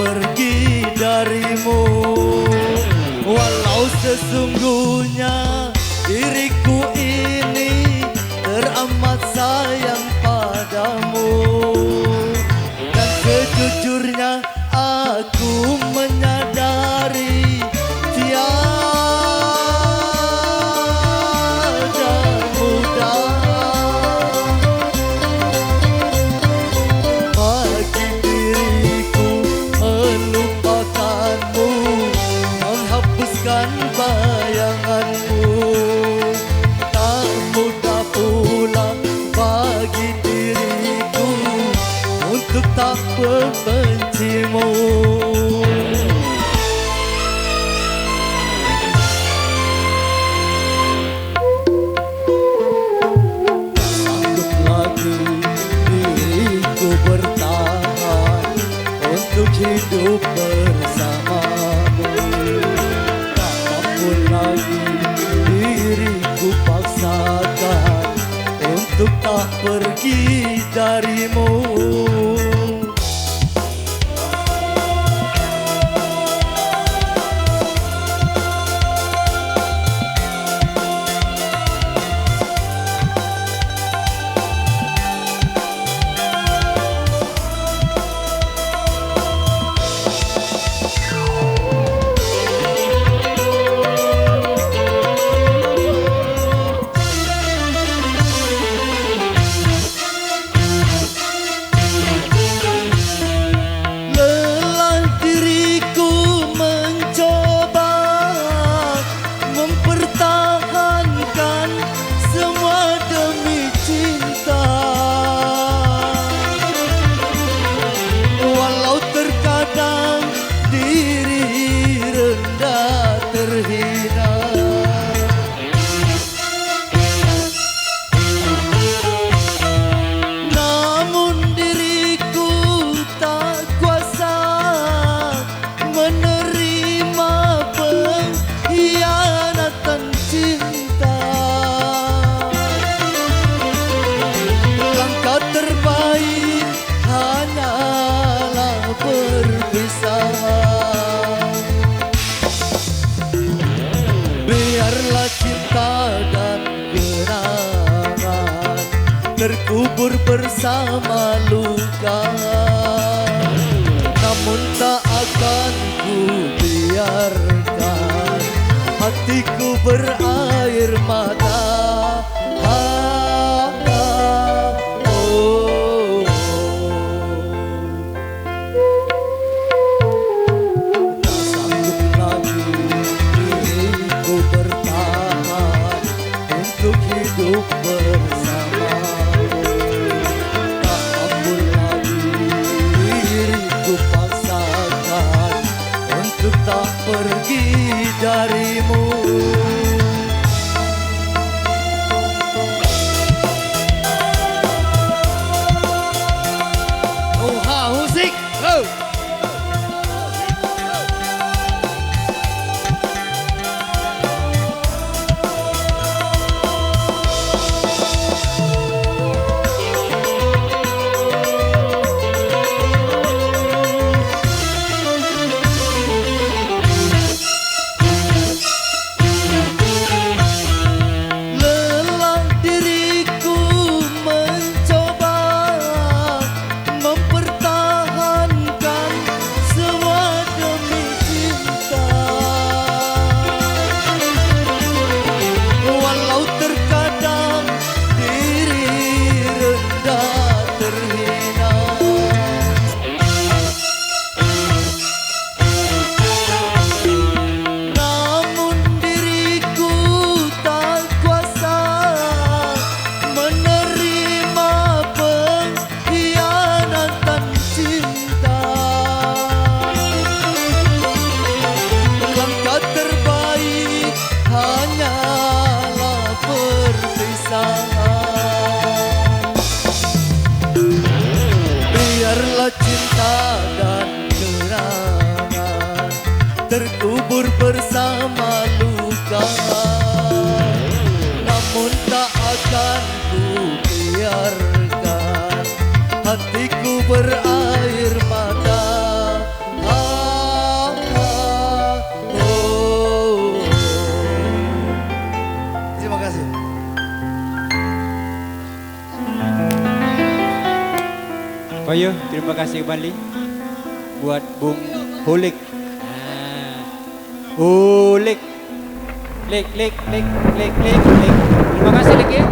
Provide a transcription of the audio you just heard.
pergi darimu. Walau sesungguhnya diriku ini teramat sayang padamu, dan sejujurnya aku menyadari tiada mudah bagi diriku melupakanmu, menghapuskan bayanganmu. Tak mudah pula bagi diriku untuk tak membencimu. Sanggup lagi diriku bertahan untuk hidup bersamamu. Tak mampu lagi diriku paksakan untuk tak pergi darimu. Biarlah cinta dan kenangan terkubur bersama luka, namun tak akan ku biarkan hatiku berair mata. Hidup bersamamu, tak mampu lagi diriku paksakan untuk tak pergi darimu. Musik, biarlah cinta dan kenangan terkubur bersama luka, namun tak akan ku biarkan hatiku berair mata. terima kasih. Koyo, terima kasih kembali buat Bung Hulik. Nah, Hulik. Lik. Terima kasih Lik ya.